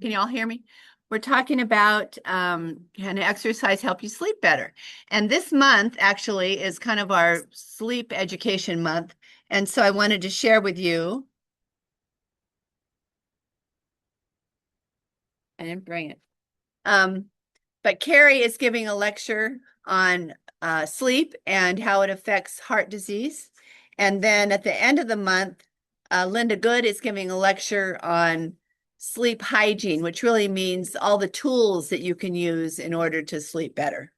Can you all hear me? We're talking about can exercise help you sleep better? And this month actually is kind of our sleep education month. And so I wanted to share with you. I didn't bring it. But Carrie is giving a lecture on sleep and how it affects heart disease. And then at the end of the month, Linda Good is giving a lecture on sleep hygiene, which really means all the tools that you can use in order to sleep better.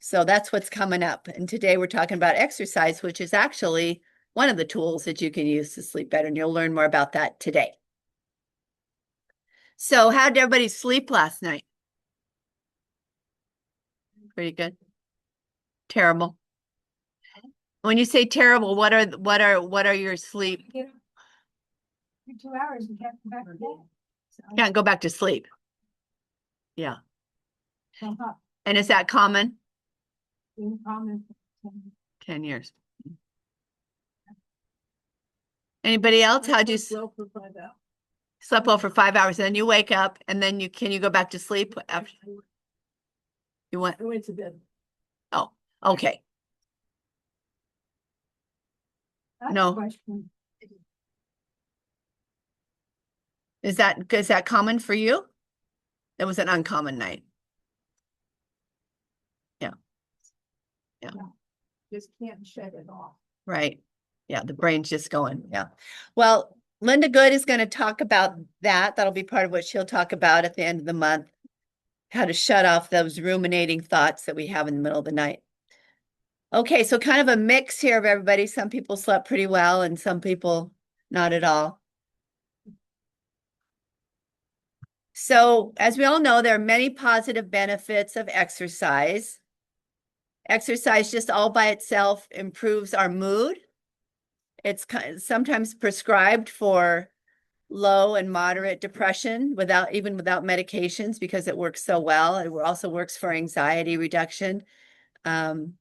So that's what's coming up. And today we're talking about exercise, which is actually one of the tools that you can use to sleep better. And you'll learn more about that today. So how did everybody sleep last night? Pretty good. Terrible. When you say terrible, what are your sleep? For 2 hours, you can't come back to bed. Can't go back to sleep. Yeah. So hot. And is that common? In common. 10 years. Anybody else? How'd you Well for 5 hours. slept well for 5 hours, and then you wake up, and then can you go back to sleep after you went? I went to bed. Oh, okay. No. Question. Is that common for you? It was an uncommon night. Yeah. Just can't shut it off. Right. Yeah, the brain's just going. Yeah. Well, Linda Good is going to talk about that. That'll be part of what she'll talk about at the end of the month, how to shut off those ruminating thoughts that we have in the middle of the night. Okay, so kind of a mix here of everybody. Some people slept pretty well and some people not at all. So as we all know, there are many positive benefits of exercise. Exercise just all by itself improves our mood. It's sometimes prescribed for low and moderate depression even without medications because it works so well. It also works for anxiety reduction. It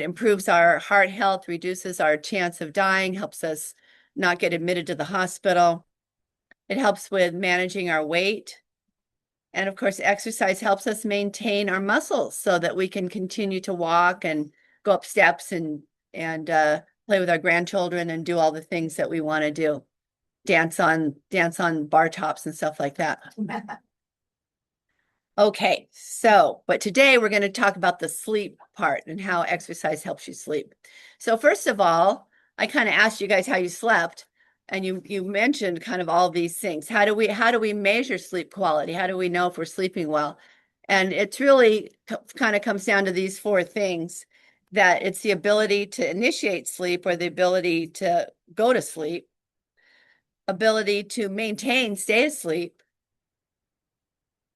improves our heart health, reduces our chance of dying, helps us not get admitted to the hospital. It helps with managing our weight. And of course, exercise helps us maintain our muscles so that we can continue to walk and go up steps and play with our grandchildren and do all the things that we want to do. Dance on bar tops and stuff like that. Okay, but today we're going to talk about the sleep part and how exercise helps you sleep. So first of all, I kind of asked you guys how you slept, and you mentioned kind of all these things. How do we measure sleep quality? How do we know if we're sleeping well? And it's really kind of comes down to these 4 things, that it's the ability to initiate sleep or the ability to go to sleep, ability to stay asleep,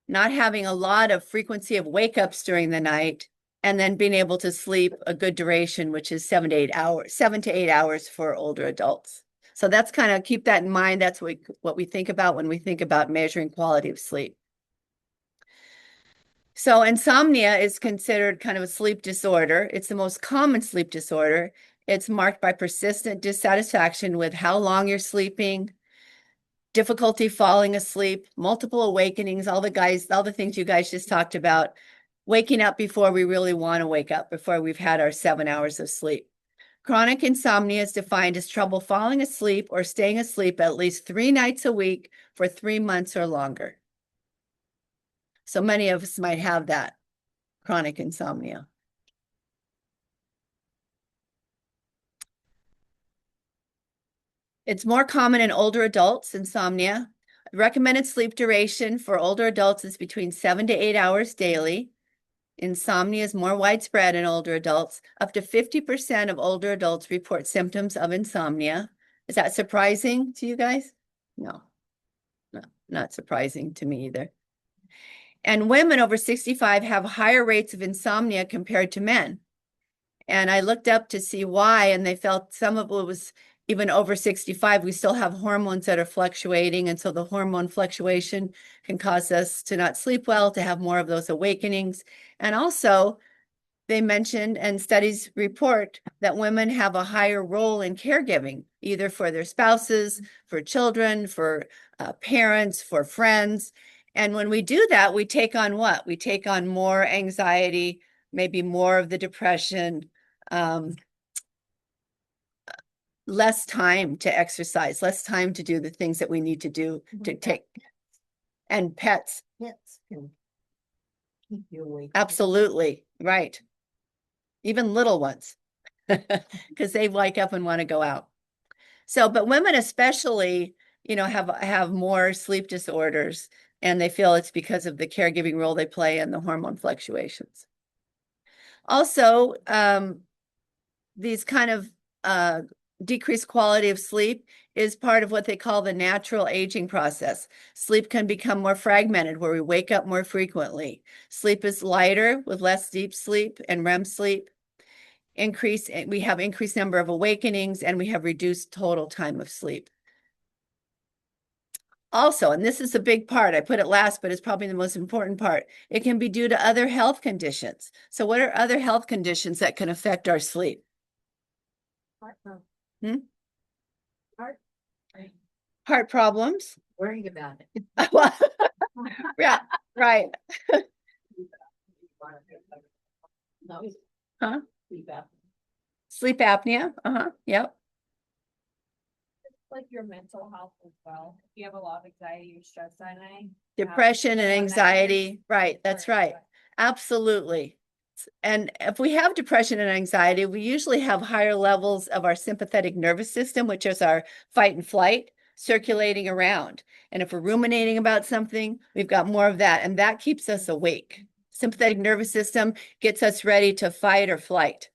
not having a lot of frequency of wake-ups during the night, and then being able to sleep a good duration, which is 7 to 8 hours for older adults. So that's kind of, keep that in mind. That's what we think about when we think about measuring quality of sleep. So insomnia is considered kind of a sleep disorder. It's the most common sleep disorder. It's marked by persistent dissatisfaction with how long you're sleeping, difficulty falling asleep, multiple awakenings, all the things you guys just talked about, waking up before we really want to wake up, before we've had our 7 hours of sleep. Chronic insomnia is defined as trouble falling asleep or staying asleep at least 3 nights a week for 3 months or longer. So many of us might have that chronic insomnia. It's more common in older adults, insomnia. Recommended sleep duration for older adults is between 7 to 8 hours daily. Insomnia is more widespread in older adults. Up to 50% of older adults report symptoms of insomnia. Is that surprising to you guys? No, not surprising to me either. And women over 65 have higher rates of insomnia compared to men. And I looked up to see why, and they felt some of it was even over 65, we still have hormones that are fluctuating. And so the hormone fluctuation can cause us to not sleep well, to have more of those awakenings. And also, they mentioned, and studies report, that women have a higher role in caregiving, either for their spouses, for children, for parents, for friends. And when we do that, we take on what? We take on more anxiety, maybe more of the depression, less time to exercise, less time to do the things that we need to do to take. And pets. Pets can keep you awake. Absolutely, right. Even little ones, because they wake up and want to go out. So, but women especially, have more sleep disorders, and they feel it's because of the caregiving role they play and the hormone fluctuations. Also, these kind of decreased quality of sleep is part of what they call the natural aging process. Sleep can become more fragmented, where we wake up more frequently. Sleep is lighter with less deep sleep and REM sleep. We have increased number of awakenings, and we have reduced total time of sleep. Also, and this is a big part, I put it last, but it's probably the most important part, it can be due to other health conditions. So what are other health conditions that can affect our sleep? Heart problems. Worrying about it. Well, yeah, right. No. Huh? Sleep apnea. Sleep apnea. Yep. Like your mental health as well. If you have a lot of anxiety or stress at night. Depression and anxiety. Right. That's right. Absolutely. And if we have depression and anxiety, we usually have higher levels of our sympathetic nervous system, which is our fight and flight, circulating around. And if we're ruminating about something, we've got more of that, and that keeps us awake. Sympathetic nervous system gets us ready to fight or flight.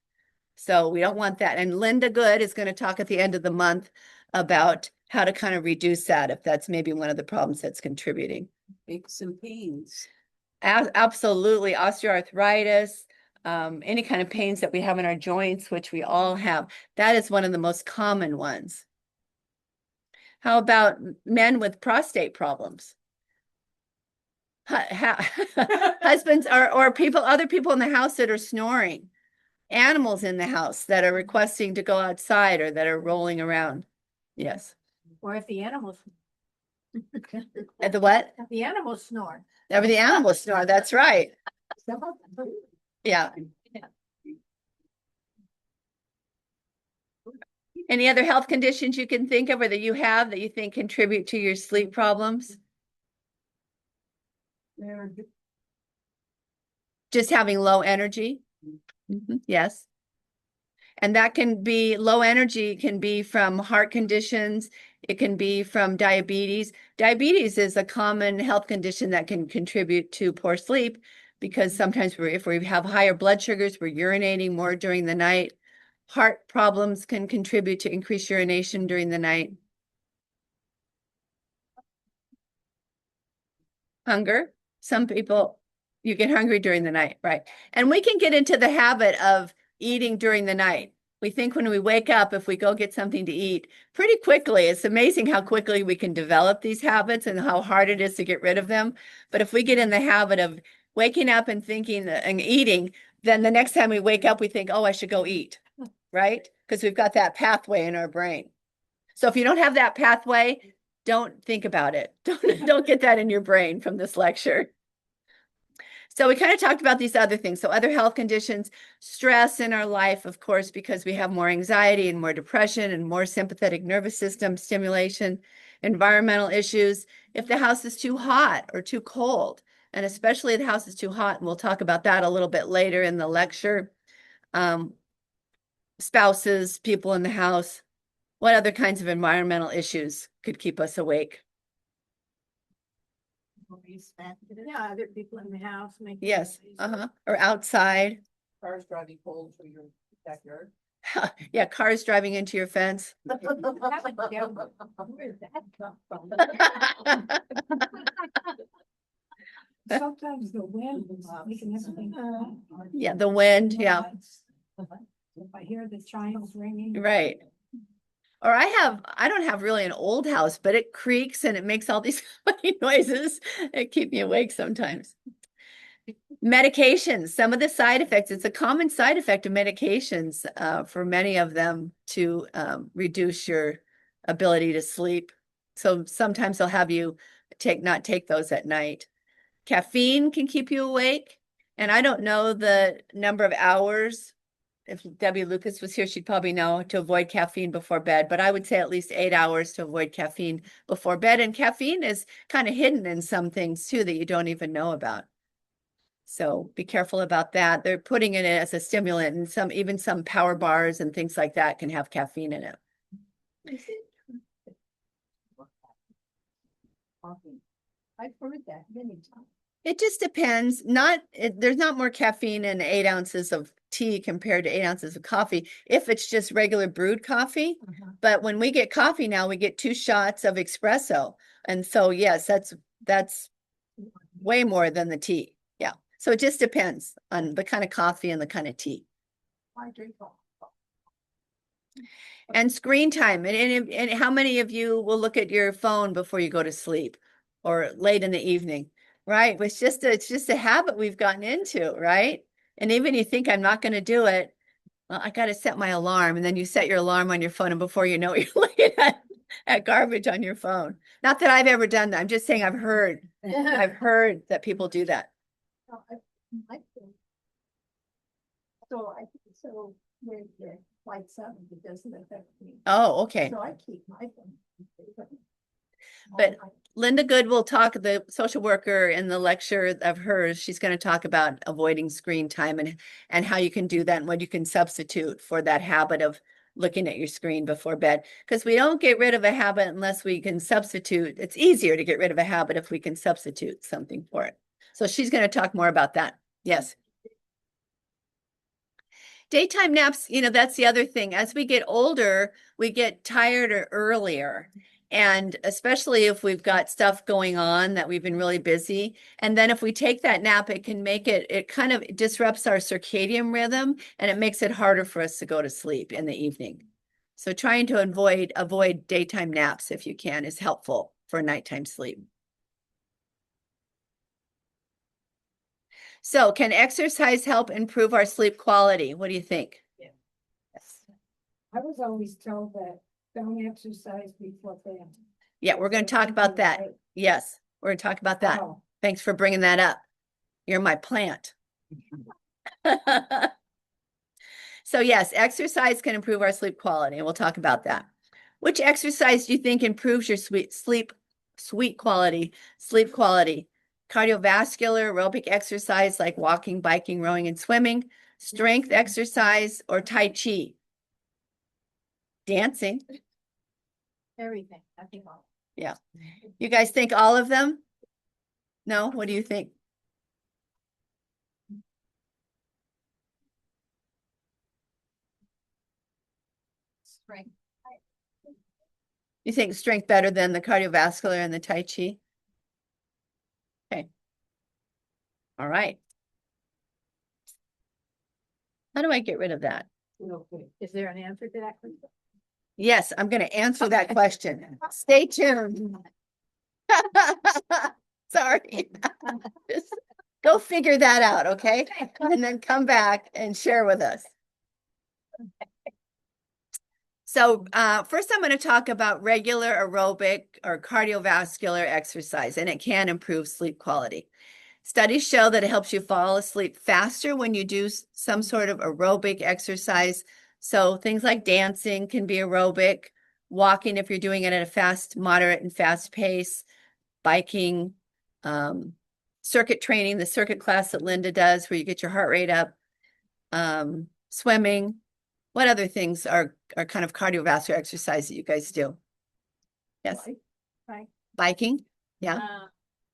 So we don't want that. And Linda Good is going to talk at the end of the month about how to kind of reduce that, if that's maybe one of the problems that's contributing. Aches and pains. Absolutely. Osteoarthritis, any kind of pains that we have in our joints, which we all have. That is one of the most common ones. How about men with prostate problems? Husbands or other people in the house that are snoring. Animals in the house that are requesting to go outside or that are rolling around. Yes. Or if the animals. At the what? If the animals snore. Every the animals snore. That's right. Yeah. Any other health conditions you can think of or that you have that you think contribute to your sleep problems? Just having low energy? Yes. And that can be low energy, can be from heart conditions. It can be from diabetes. Diabetes is a common health condition that can contribute to poor sleep because sometimes if we have higher blood sugars, we're urinating more during the night. Heart problems can contribute to increased urination during the night. Hunger. Some people, you get hungry during the night, right? And we can get into the habit of eating during the night. We think when we wake up, if we go get something to eat pretty quickly, it's amazing how quickly we can develop these habits and how hard it is to get rid of them. But if we get in the habit of waking up and thinking and eating, then the next time we wake up, we think, oh, I should go eat, right? Because we've got that pathway in our brain. So if you don't have that pathway, don't think about it. Don't get that in your brain from this lecture. So we kind of talked about these other things. So other health conditions, stress in our life, of course, because we have more anxiety and more depression and more sympathetic nervous system stimulation, environmental issues. If the house is too hot or too cold, and especially if the house is too hot, and we'll talk about that a little bit later in the lecture. Spouses, people in the house, what other kinds of environmental issues could keep us awake? Yeah, other people in the house making. Yes, or outside. Cars driving cold through your backyard. Yeah, cars driving into your fence. Where did that come from? Sometimes the wind is making everything. Yeah, the wind, yeah. If I hear the chimes ringing. Right. Or I don't have really an old house, but it creaks and it makes all these funny noises that keep me awake sometimes. Medications, some of the side effects, it's a common side effect of medications for many of them to reduce your ability to sleep. So sometimes they'll have you not take those at night. Caffeine can keep you awake. And I don't know the number of hours. If Debbie Lucas was here, she'd probably know to avoid caffeine before bed, but I would say at least 8 hours to avoid caffeine before bed. And caffeine is kind of hidden in some things too that you don't even know about. So be careful about that. They're putting it as a stimulant, and even some power bars and things like that can have caffeine in it. I've heard that many times. It just depends. There's not more caffeine in 8 ounces of tea compared to 8 ounces of coffee if it's just regular brewed coffee. But when we get coffee now, we get 2 shots of espresso. And so, yes, that's way more than the tea. Yeah. So it just depends on the kind of coffee and the kind of tea. I drink all. And screen time. And how many of you will look at your phone before you go to sleep or late in the evening? Right? It's just a habit we've gotten into, right? And even you think I'm not going to do it, well, I got to set my alarm. And then you set your alarm on your phone, and before you know it, you're looking at garbage on your phone. Not that I've ever done that. I'm just saying I've heard that people do that. So when it lights up, it doesn't affect me. Oh, okay. So I keep my phone. But Linda Good will talk, the social worker in the lecture of hers, she's going to talk about avoiding screen time and how you can do that and what you can substitute for that habit of looking at your screen before bed. Because we don't get rid of a habit unless we can substitute. It's easier to get rid of a habit if we can substitute something for it. So she's going to talk more about that. Yes. Daytime naps, that's the other thing. As we get older, we get tired earlier. And especially if we've got stuff going on that we've been really busy. And then if we take that nap, it can make it kind of disrupts our circadian rhythm, and it makes it harder for us to go to sleep in the evening. So trying to avoid daytime naps if you can is helpful for nighttime sleep. So can exercise help improve our sleep quality? What do you think? Yeah. Yes. I was always told that don't exercise before bed. Yeah, we're going to talk about that. Yes, we're going to talk about that. Oh. Thanks for bringing that up. You're my plant. So yes, exercise can improve our sleep quality, and we'll talk about that. Which exercise do you think improves your sleep quality? Cardiovascular, aerobic exercise like walking, biking, rowing, and swimming, strength exercise, or Tai Chi? Dancing. Everything. I think all. Yeah. You guys think all of them? No? What do you think? Strength. You think strength better than the cardiovascular and the Tai Chi? Okay. All right. How do I get rid of that? Is there an answer to that question? Yes, I'm going to answer that question. Stay tuned. Sorry. Just go figure that out, okay? And then come back and share with us. So first I'm going to talk about regular aerobic or cardiovascular exercise, and it can improve sleep quality. Studies show that it helps you fall asleep faster when you do some sort of aerobic exercise. So things like dancing can be aerobic, walking if you're doing it at a moderate and fast pace, biking, circuit training, the circuit class that Linda does where you get your heart rate up, swimming. What other things are kind of cardiovascular exercise that you guys do? Yes. Right. Biking? Yeah.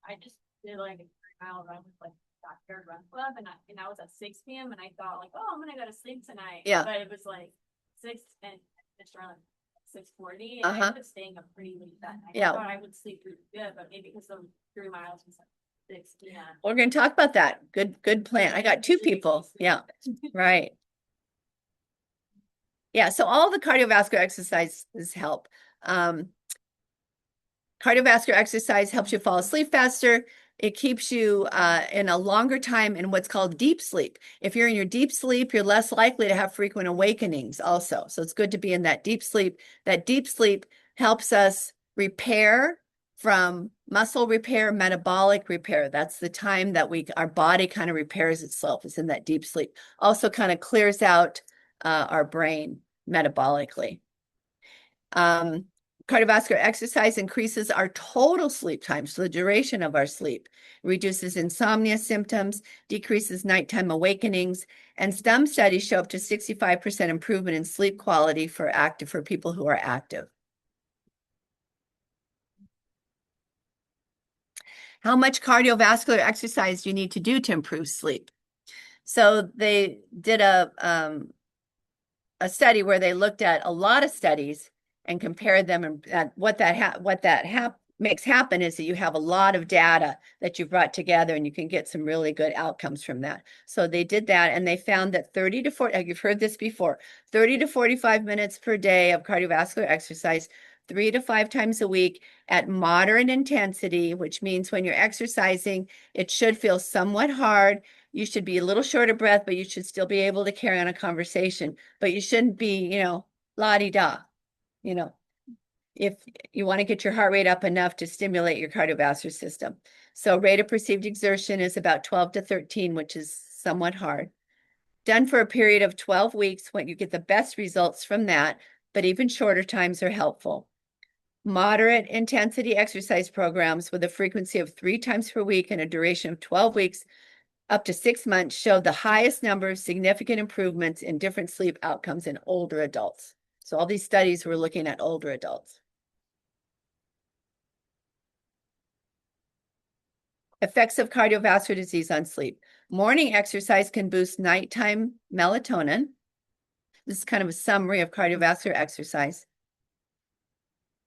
I just did like a 3-mile run with like Backyard Run Club, and I was at 6 p.m. and I thought like, oh, I'm gonna go to sleep tonight. Yeah. But it was like 6 and it's around 6:40, and I was staying up pretty late that night. Yeah. I thought I would sleep pretty good, but maybe because the 3 miles was like 6 p.m. We're going to talk about that. Good plan. I got 2 people. Yeah. Right. Yeah. So all the cardiovascular exercises help. Cardiovascular exercise helps you fall asleep faster. It keeps you in a longer time in what's called deep sleep. If you're in your deep sleep, you're less likely to have frequent awakenings also. So it's good to be in that deep sleep. That deep sleep helps us repair from muscle repair, metabolic repair. That's the time that our body kind of repairs itself, is in that deep sleep. Also kind of clears out our brain metabolically. Cardiovascular exercise increases our total sleep time, so the duration of our sleep, reduces insomnia symptoms, decreases nighttime awakenings, and some studies show up to 65% improvement in sleep quality for people who are active. How much cardiovascular exercise do you need to do to improve sleep? So they did a study where they looked at a lot of studies and compared them, and what that makes happen is that you have a lot of data that you've brought together, and you can get some really good outcomes from that. So they did that, and they found that 30 to 40, you've heard this before, 30 to 45 minutes per day of cardiovascular exercise, 3 to 5 times a week at moderate intensity, which means when you're exercising, it should feel somewhat hard. You should be a little short of breath, but you should still be able to carry on a conversation. But you shouldn't be, la-di-da. If you want to get your heart rate up enough to stimulate your cardiovascular system. So rate of perceived exertion is about 12 to 13, which is somewhat hard. Done for a period of 12 weeks, when you get the best results from that, but even shorter times are helpful. Moderate intensity exercise programs with a frequency of 3 times per week and a duration of 12 weeks up to 6 months showed the highest number of significant improvements in different sleep outcomes in older adults. So all these studies were looking at older adults. Effects of cardiovascular disease on sleep. Morning exercise can boost nighttime melatonin. This is kind of a summary of cardiovascular exercise.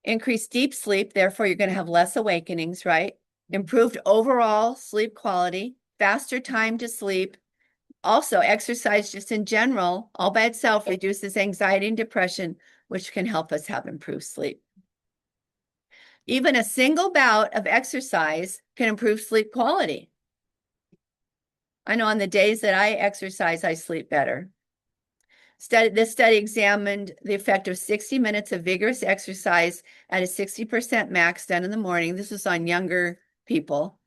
Increased deep sleep, therefore you're going to have less awakenings, right? Improved overall sleep quality, faster time to sleep. Also, exercise just in general, all by itself, reduces anxiety and depression, which can help us have improved sleep. Even a single bout of exercise can improve sleep quality. I know on the days that I exercise, I sleep better. This study examined the effect of 60 minutes of vigorous exercise at a 60% max done in the morning. This was on younger people.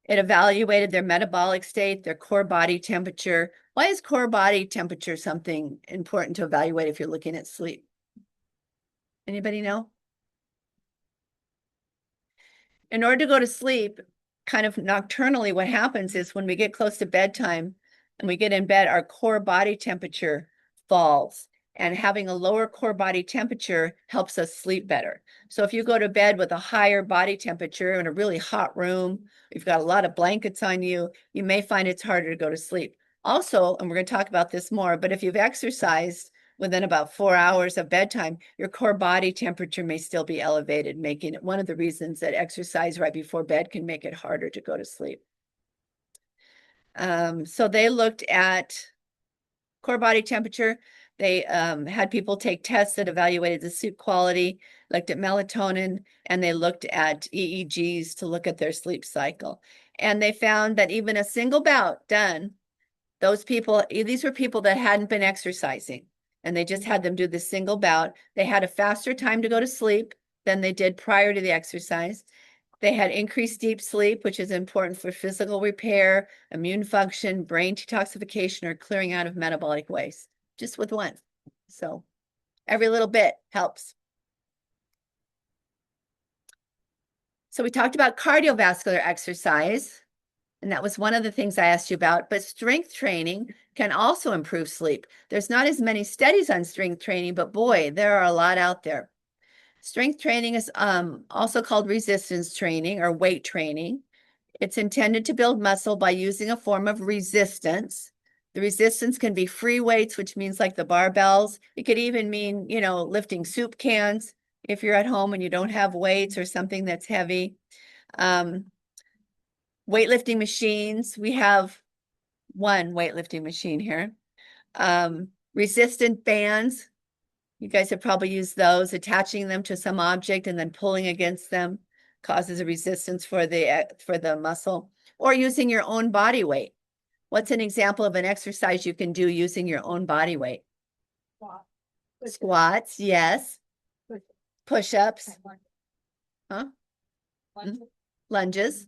It evaluated their metabolic state, their core body temperature. Why is core body temperature something important to evaluate if you're looking at sleep? Anybody know? In order to go to sleep, kind of nocturnally, what happens is when we get close to bedtime and we get in bed, our core body temperature falls. And having a lower core body temperature helps us sleep better. So if you go to bed with a higher body temperature in a really hot room, you've got a lot of blankets on you, you may find it's harder to go to sleep. Also, and we're going to talk about this more, but if you've exercised within about 4 hours of bedtime, your core body temperature may still be elevated, making it one of the reasons that exercise right before bed can make it harder to go to sleep. So they looked at core body temperature. They had people take tests that evaluated the sleep quality, looked at melatonin, and they looked at EEGs to look at their sleep cycle. And they found that even a single bout done, these were people that hadn't been exercising, and they just had them do the single bout. They had a faster time to go to sleep than they did prior to the exercise. They had increased deep sleep, which is important for physical repair, immune function, brain detoxification, or clearing out of metabolic waste, just with one. So every little bit helps. So we talked about cardiovascular exercise, and that was one of the things I asked you about, but strength training can also improve sleep. There's not as many studies on strength training, but boy, there are a lot out there. Strength training is also called resistance training or weight training. It's intended to build muscle by using a form of resistance. The resistance can be free weights, which means like the barbells. It could even mean, lifting soup cans if you're at home and you don't have weights or something that's heavy. Weightlifting machines. We have one weightlifting machine here. Resistant bands. You guys have probably used those, attaching them to some object and then pulling against them. causes a resistance for the muscle, or using your own body weight. What's an example of an exercise you can do using your own body weight? Squat. Squats, yes. Push-ups, huh? Lunges,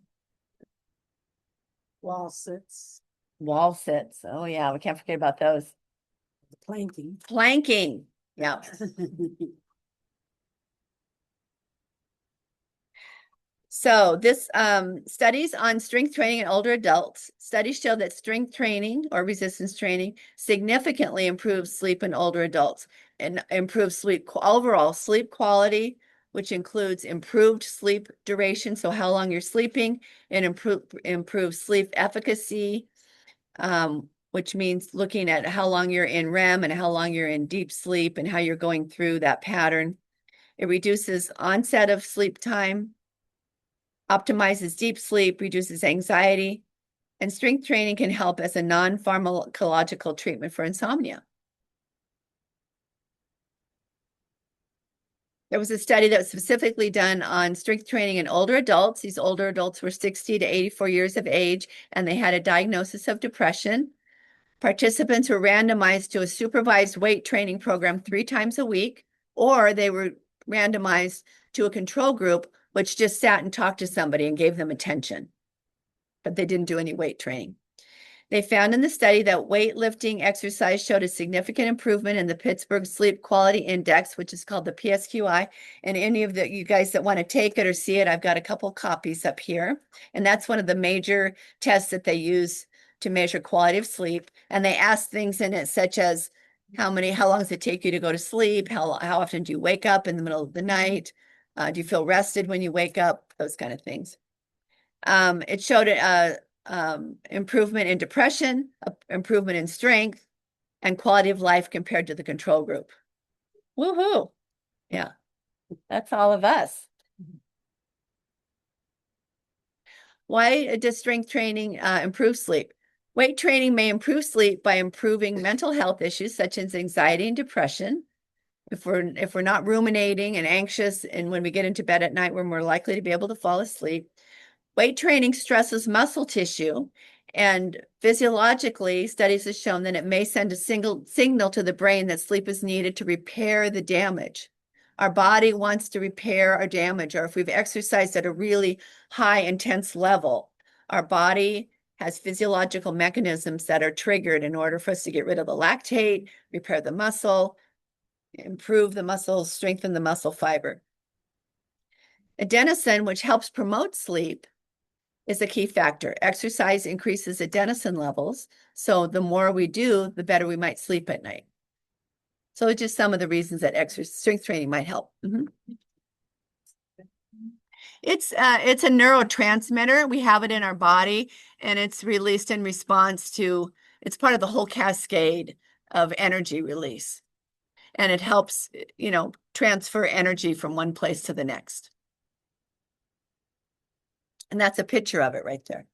Wall sits. wall sits. Oh yeah, we can't forget about those. Planking. Planking, yeah. So this studies on strength training in older adults. Studies show that strength training or resistance training significantly improves sleep in older adults and improves overall sleep quality, which includes improved sleep duration, so how long you're sleeping, and improved sleep efficacy, which means looking at how long you're in REM and how long you're in deep sleep and how you're going through that pattern. It reduces onset of sleep time, optimizes deep sleep, reduces anxiety, and strength training can help as a non-pharmacological treatment for insomnia. There was a study that was specifically done on strength training in older adults. These older adults were 60 to 84 years of age, and they had a diagnosis of depression. Participants were randomized to a supervised weight training program 3 times a week, or they were randomized to a control group, which just sat and talked to somebody and gave them attention, but they didn't do any weight training. They found in the study that weightlifting exercise showed a significant improvement in the Pittsburgh Sleep Quality Index, which is called the PSQI. And any of you guys that want to take it or see it, I've got a couple copies up here. And that's one of the major tests that they use to measure quality of sleep. And they ask things in it such as how long does it take you to go to sleep? How often do you wake up in the middle of the night? Do you feel rested when you wake up? Those kind of things. It showed improvement in depression, improvement in strength, and quality of life compared to the control group. Woohoo! Yeah, that's all of us. Why does strength training improve sleep? Weight training may improve sleep by improving mental health issues such as anxiety and depression. If we're not ruminating and anxious, and when we get into bed at night, we're more likely to be able to fall asleep. Weight training stresses muscle tissue, and physiologically, studies have shown that it may send a signal to the brain that sleep is needed to repair the damage. Our body wants to repair our damage, or if we've exercised at a really high intense level, our body has physiological mechanisms that are triggered in order for us to get rid of the lactate, repair the muscle, improve the muscle, strengthen the muscle fiber. Adenosine, which helps promote sleep, is a key factor. Exercise increases adenosine levels, so the more we do, the better we might sleep at night. So it's just some of the reasons that strength training might help. It's a neurotransmitter. We have it in our body, and it's released in response to, it's part of the whole cascade of energy release. And it helps, transfer energy from one place to the next. And that's a picture of it right there.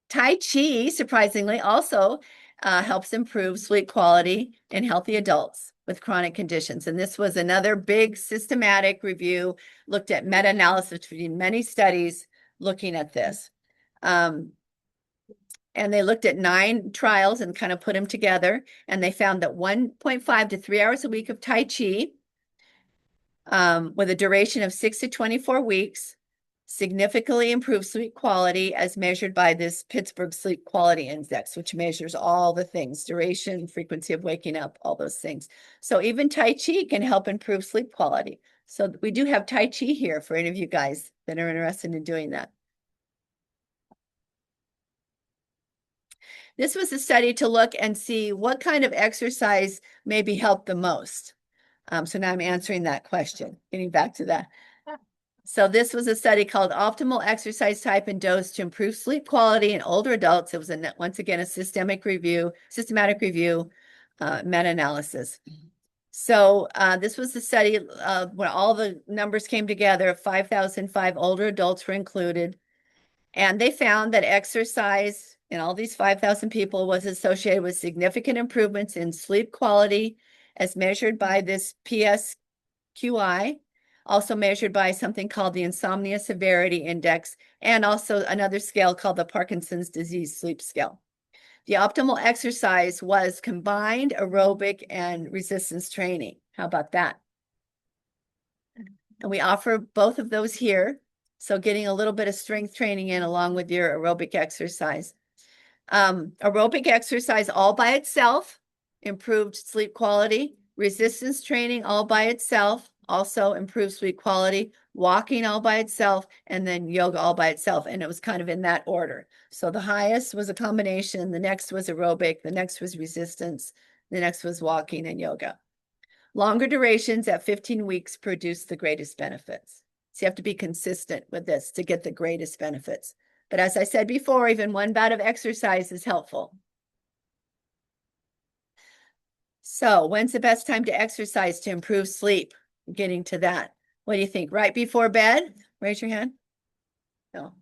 Tai Chi, surprisingly, also helps improve sleep quality in healthy adults with chronic conditions. And this was another big systematic review, looked at meta-analysis between many studies looking at this. And they looked at 9 trials and kind of put them together. And they found that 1.5 to 3 hours a week of Tai Chi with a duration of 6 to 24 weeks significantly improved sleep quality as measured by this Pittsburgh Sleep Quality Index, which measures all the things, duration, frequency of waking up, all those things. So even Tai Chi can help improve sleep quality. So we do have Tai Chi here for any of you guys that are interested in doing that. This was a study to look and see what kind of exercise maybe helped the most. So now I'm answering that question, getting back to that. So this was a study called Optimal Exercise Type and Dose to Improve Sleep Quality in Older Adults. It was, once again, a systematic review, meta-analysis. So this was the study where all the numbers came together. 5,005 older adults were included. And they found that exercise in all these 5,000 people was associated with significant improvements in sleep quality as measured by this PSQI, also measured by something called the Insomnia Severity Index, and also another scale called the Parkinson's Disease Sleep Scale. The optimal exercise was combined aerobic and resistance training. How about that? And we offer both of those here. So getting a little bit of strength training in along with your aerobic exercise. Aerobic exercise all by itself improved sleep quality. Resistance training all by itself also improved sleep quality. Walking all by itself, and then yoga all by itself. And it was kind of in that order. So the highest was a combination. The next was aerobic. The next was resistance. The next was walking and yoga. Longer durations at 15 weeks produce the greatest benefits. So you have to be consistent with this to get the greatest benefits. But as I said before, even one bout of exercise is helpful. So when's the best time to exercise to improve sleep? Getting to that. What do you think? Right before bed? Raise your hand. No.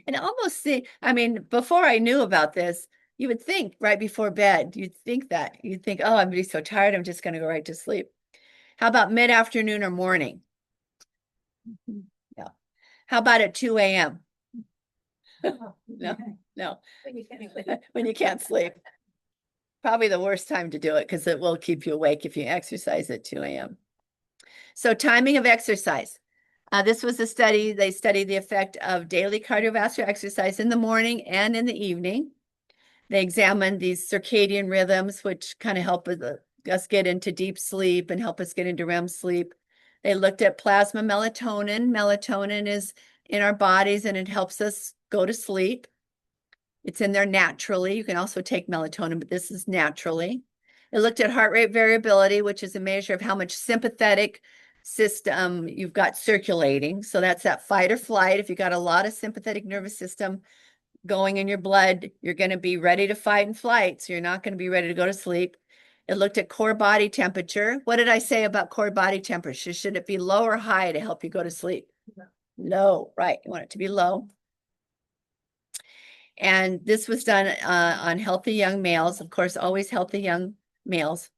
And almost see, I mean, before I knew about this, you would think right before bed, you'd think that. You'd think, oh, I'm gonna be so tired, I'm just going to go right to sleep. How about mid-afternoon or morning? No. How about at 2 a.m.? No, no. When you can't sleep. Probably the worst time to do it because it will keep you awake if you exercise at 2 a.m. So timing of exercise. This was a study. They studied the effect of daily cardiovascular exercise in the morning and in the evening. They examined these circadian rhythms, which kind of help us get into deep sleep and help us get into REM sleep. They looked at plasma melatonin. Melatonin is in our bodies and it helps us go to sleep. It's in there naturally. You can also take melatonin, but this is naturally. It looked at heart rate variability, which is a measure of how much sympathetic system you've got circulating. So that's that fight or flight. If you've got a lot of sympathetic nervous system going in your blood, you're going to be ready to fight and flight. So you're not going to be ready to go to sleep. It looked at core body temperature. What did I say about core body temperature? Should it be low or high to help you go to sleep? Low, right. You want it to be low. And this was done on healthy young males, of course, always healthy young males.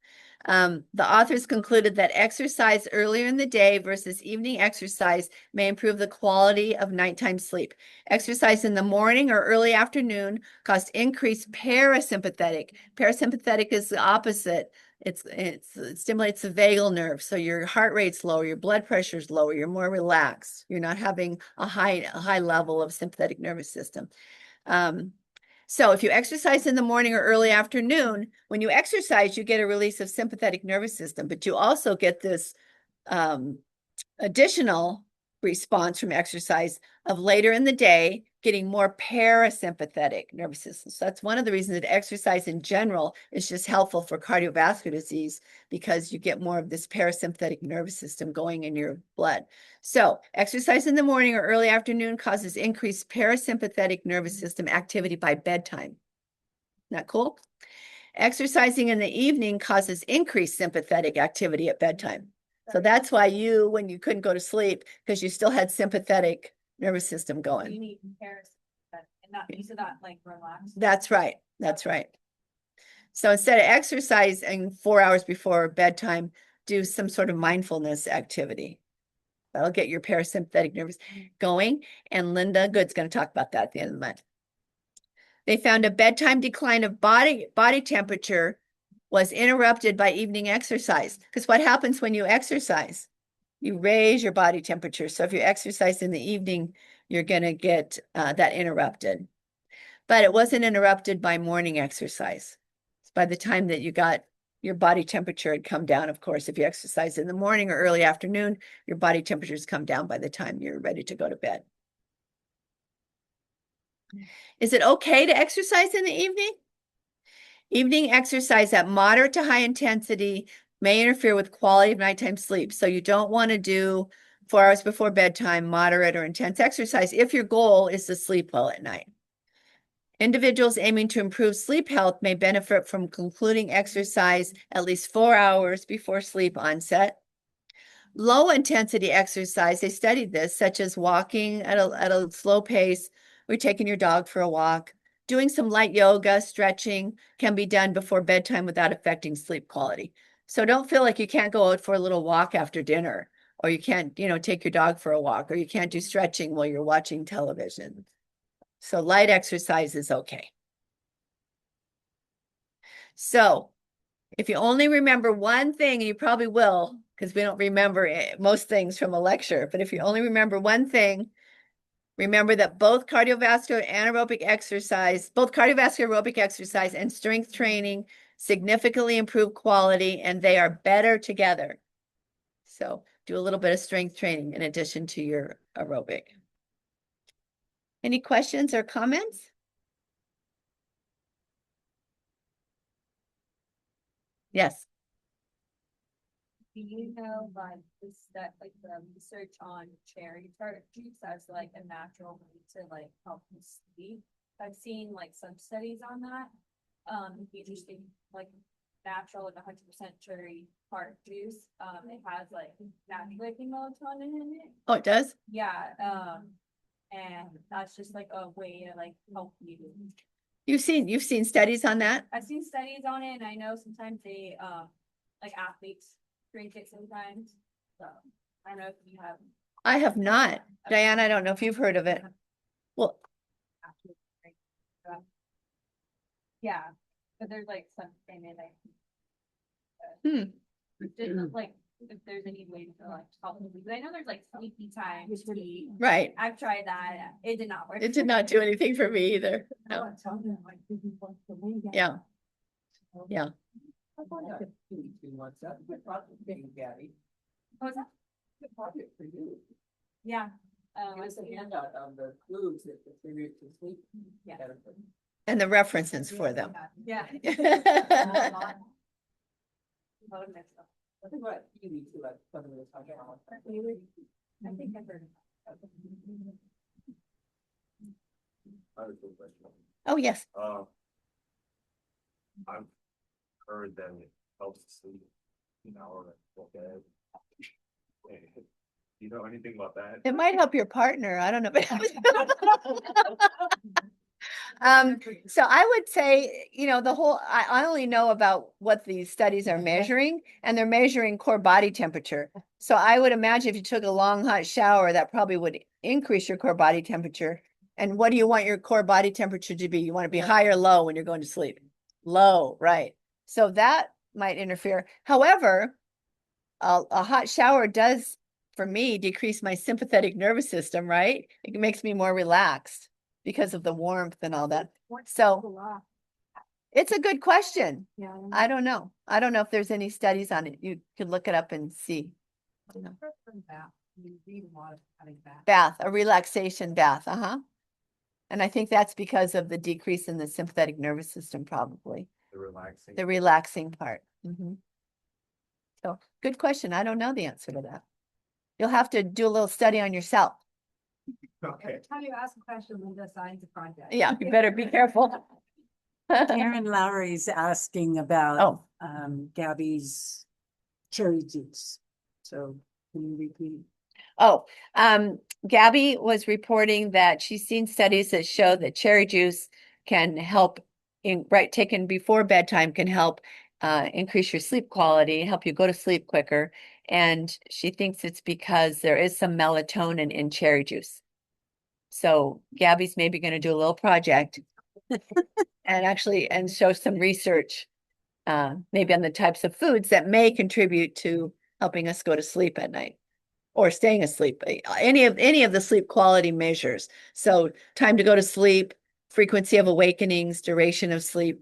The authors concluded that exercise earlier in the day versus evening exercise may improve the quality of nighttime sleep. Exercise in the morning or early afternoon caused increased parasympathetic. Parasympathetic is the opposite. It stimulates the vagal nerve, so your heart rate's lower, your blood pressure is lower, you're more relaxed. You're not having a high level of sympathetic nervous system. So if you exercise in the morning or early afternoon, when you exercise, you get a release of sympathetic nervous system, but you also get this additional response from exercise of later in the day, getting more parasympathetic nervous system. So that's one of the reasons that exercise in general is just helpful for cardiovascular disease, because you get more of this parasympathetic nervous system going in your blood. So exercise in the morning or early afternoon causes increased parasympathetic nervous system activity by bedtime. Isn't that cool? Exercising in the evening causes increased sympathetic activity at bedtime. So that's why when you couldn't go to sleep, because you still had sympathetic nervous system You going. need comparison, and not, you said that like relax. That's right. That's right. So instead of exercising 4 hours before bedtime, do some sort of mindfulness activity. That'll get your parasympathetic nervous going. And Linda Good's going to talk about that at the end of the month. They found a bedtime decline of body temperature was interrupted by evening exercise. Because what happens when you exercise? You raise your body temperature. So if you exercise in the evening, you're going to get that interrupted. But it wasn't interrupted by morning exercise. By the time that you got your body temperature had come down, of course, if you exercise in the morning or early afternoon, your body temperatures come down by the time you're ready to go to bed. Is it okay to exercise in the evening? Evening exercise at moderate to high intensity may interfere with quality of nighttime sleep. So you don't want to do 4 hours before bedtime, moderate or intense exercise if your goal is to sleep well at night. Individuals aiming to improve sleep health may benefit from concluding exercise at least 4 hours before sleep onset. Low intensity exercise, they studied this, such as walking at a slow pace, or taking your dog for a walk. Doing some light yoga, stretching can be done before bedtime without affecting sleep quality. So don't feel like you can't go out for a little walk after dinner, or you can't, take your dog for a walk, or you can't do stretching while you're watching television. So light exercise is okay. So if you only remember one thing, and you probably will, because we don't remember most things from a lecture, but if you only remember one thing, remember that both cardiovascular aerobic exercise and strength training significantly improve quality, and they are better together. So do a little bit of strength training in addition to your aerobic. Any questions or comments? Yes. Do you know, like, this, that, like, the research on cherry tart juice as like a natural way to like help you sleep? I've seen like some studies on that. If you just think like natural, like 100% cherry tart juice, it has like naturally melatonin in it. Oh, it does? Yeah, and that's just like a way to like help you. You've seen studies on that? I've seen studies on it, and I know sometimes they, like athletes drink it sometimes. So I don't know if you have. I have not. Diane, I don't know if you've heard of it. Well, Yeah, but there's like something in it. hmm, Like, if there's any way to like help me, but I know there's like sleepy time tea. right. I've tried that. It did not work. It did not do anything for me either. No. Yeah. Yeah. What was that? Good project for you. Yeah. Give us a handout on the foods that contribute to sleep. Yeah. benefit. And the references for them. Yeah. I think what you need to like some of the time. I think I've heard of it. I have a quick question. Oh, yes. I've heard that it helps to sleep an hour before bed. Do you know anything about that? It might help your partner. I don't know. So I would say, I only know about what these studies are measuring, and they're measuring core body temperature. So I would imagine if you took a long hot shower, that probably would increase your core body temperature. And what do you want your core body temperature to be? You want to be high or low when you're going to sleep? Low, right? So that might interfere. However, a hot shower does, for me, decrease my sympathetic nervous system, right? It makes me more relaxed because of the warmth and all that. So it's a good question. Yeah. I don't know. I don't know if there's any studies on it. You could look it up and see. Bath, a relaxation bath. And I think that's because of the decrease in the sympathetic nervous system, probably. The relaxing. The relaxing part. So good question. I don't know the answer to that. You'll have to do a little study on yourself. Okay. Every time you ask a question, Linda signs a project. Yeah, you better be careful. Karen Lowry's asking about Oh, Gabby's cherry juice. So can you repeat? oh, Gabby was reporting that she's seen studies that show that cherry juice can help taken before bedtime can help increase your sleep quality, help you go to sleep quicker. And she thinks it's because there is some melatonin in cherry juice. So Gabby's maybe going to do a little project and show some research, maybe on the types of foods that may contribute to helping us go to sleep at night or staying asleep. Any of the sleep quality measures. So time to go to sleep, frequency of awakenings, duration of sleep.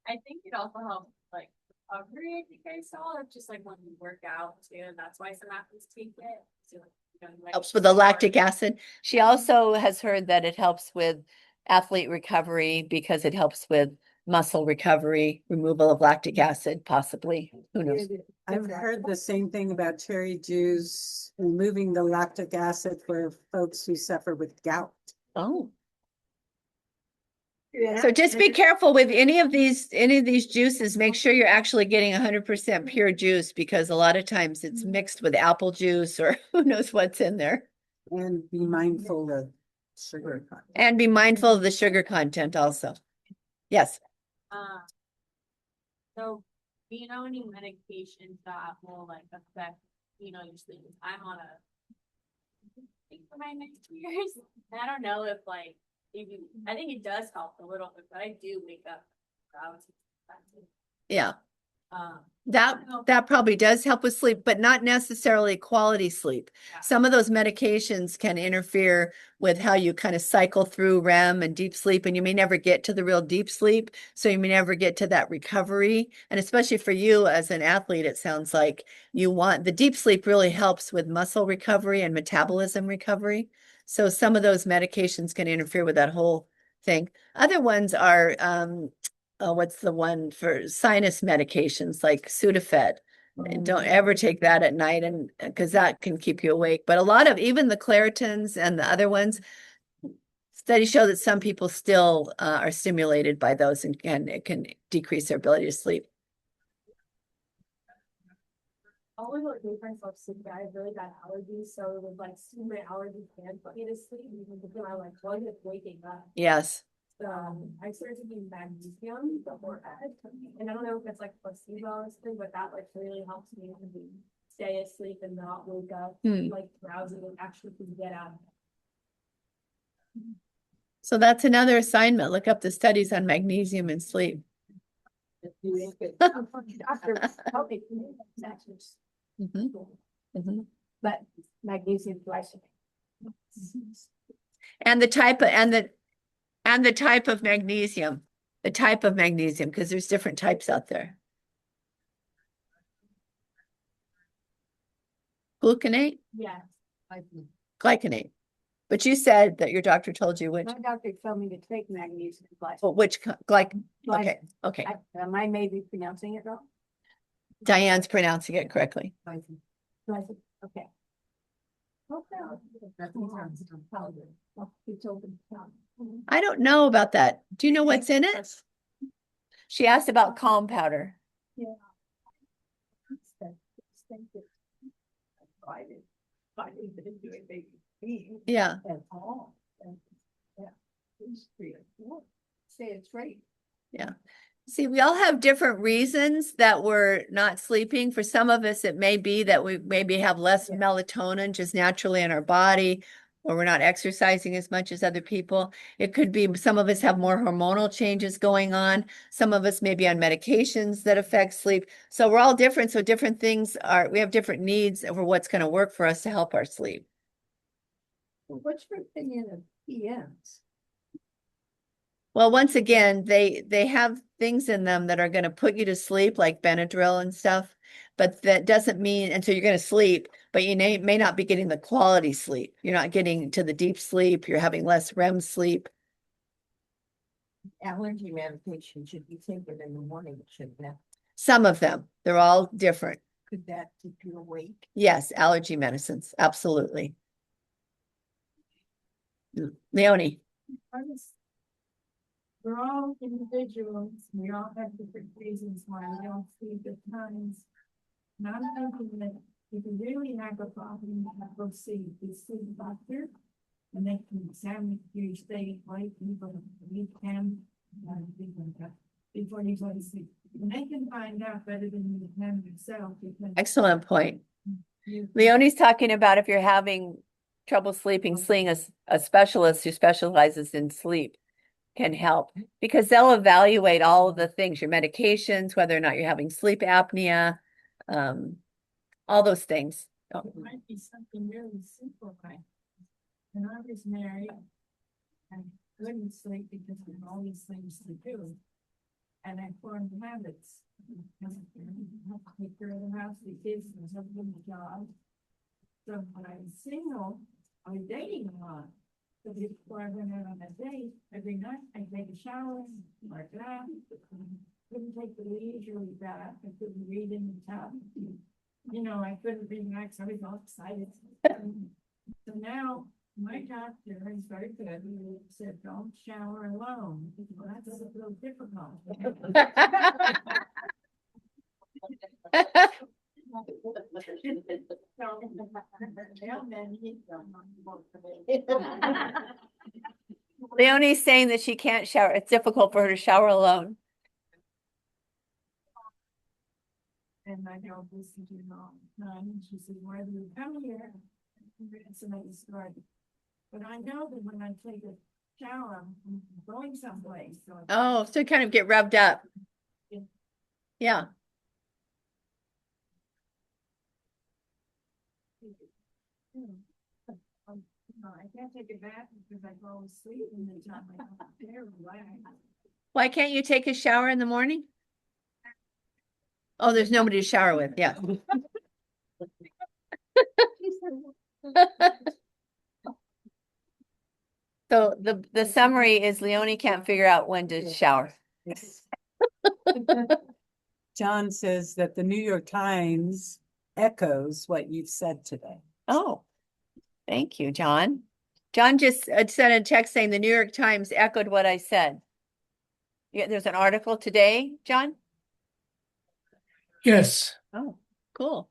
I think it also helps like recovery, I think I saw, or just like when you work out too, and that's why some athletes take it. So, like, Helps with the lactic acid. She also has heard that it helps with athlete recovery because it helps with muscle recovery, removal of lactic acid, possibly. Who knows? I've heard the same thing about cherry juice, removing the lactic acid for folks who suffer with gout. Oh. So just be careful with any of these juices. Make sure you're actually getting 100% pure juice, because a lot of times it's mixed with apple juice or who knows what's in there. And be mindful of sugar content. And be mindful of the sugar content also. Yes. So, do you know any medications that will like affect, your sleep? I'm on a thing for my next 2 years. And I don't know if like, I think it does help a little bit, but I do wake up drowsy. Yeah, Um, that probably does help with sleep, but not necessarily quality sleep. Yeah. Some of those medications can interfere with how you kind of cycle through REM and deep sleep, and you may never get to the real deep sleep. So you may never get to that recovery. And especially for you as an athlete, it sounds like you want the deep sleep really helps with muscle recovery and metabolism recovery. So some of those medications can interfere with that whole thing. Other ones are what's the one for sinus medications like Sudafed? Don't ever take that at night, and because that can keep you awake. But a lot of even the Claritins and the other ones, studies show that some people still are stimulated by those, and it can decrease their ability to sleep. always like make myself sleep. I have really bad allergies, so with like super allergies can put me to sleep even if I like wasn't waking up. Yes. I started taking magnesium beforehand, and I don't know if it's like placebo or something, but that like really helps me to stay asleep and not wake up like drowsy and actually can get out. So that's another assignment. Look up the studies on magnesium and sleep. Doctor, help me. But magnesium glycinate. And the type of and the type of magnesium, because there's different types out there. Gluconate, Yes. glycinate. But you said that your doctor told you which, My doctor told me to take magnesium glycinate. well, which okay, okay. Am I maybe pronouncing it wrong? Diane's pronouncing it correctly. Glycinate, okay. I don't know about that. Do you know what's in it? She asked about calm powder. Yeah. Say it's right. Yeah. See, we all have different reasons that we're not sleeping. For some of us, it may be that we maybe have less melatonin just naturally in our body, or we're not exercising as much as other people. It could be some of us have more hormonal changes going on. Some of us may be on medications that affect sleep. So we're all different. So different things we have different needs for what's going to work for us to help our sleep. What's your opinion of PMs? Well, once again, they have things in them that are going to put you to sleep, like Benadryl and stuff, but that doesn't mean, and so you're going to sleep, but you may not be getting the quality sleep. You're not getting to the deep sleep. You're having less REM sleep. Allergy medication should be taken in the morning, shouldn't that? Some of them, they're all different. Could that keep you awake? Yes, allergy medicines, absolutely. Leonie. We're all individuals. We all have different reasons why we don't sleep at times. Not thinking that if you really have a problem, you have to go see the sleep doctor. And they can examine your state like people weekend. Before you go to sleep. And they can find out better than you can yourself. Excellent point. Leonie's talking about if you're having trouble sleeping, seeing a specialist who specializes in sleep can help, because they'll evaluate all of the things, your medications, whether or not you're having sleep apnea, all those things. It might be something really simple, like when I was married, I couldn't sleep because of all these things to do. And I formed habits. I have to take care of the house, the kids, and husband, the job. So when I was single, I was dating a lot. So before I went out on a date, every night I'd take a shower, like that. Couldn't take the leisurely bath. I couldn't read in the tub. You know, I couldn't relax. I was all excited. So now my doctor is very good. He said, don't shower alone. Well, that's a little difficult. Leonie's saying that she can't shower. It's difficult for her to shower alone. And I don't listen to her all the time, and she said, why do you come here? It's another story. But I know that when I take a shower, I'm going someplace, so. Oh, so kind of get rubbed up. Yeah. I can't take a bath because I fall asleep in the time I don't care why. Why can't you take a shower in the morning? Oh, there's nobody to shower with. Yeah. So the summary is Leonie can't figure out when to shower. Yes. John says that the New York Times echoes what you've said today. Oh, thank you, John. John just sent a text saying the New York Times echoed what I said. Yeah, there's an article today, John? Yes, Oh, cool.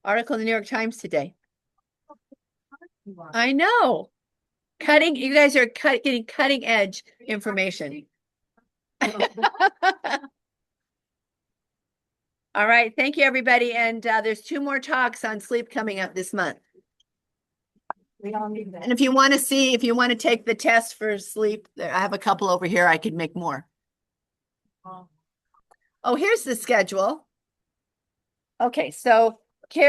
Article in the New York Times today. I know. You guys are getting cutting edge information. All right, thank you, everybody. And there's 2 more talks on sleep coming up this month. We all need that. And if you want to take the test for sleep, I have a couple over here. I could make more. Oh, here's the schedule. Okay, so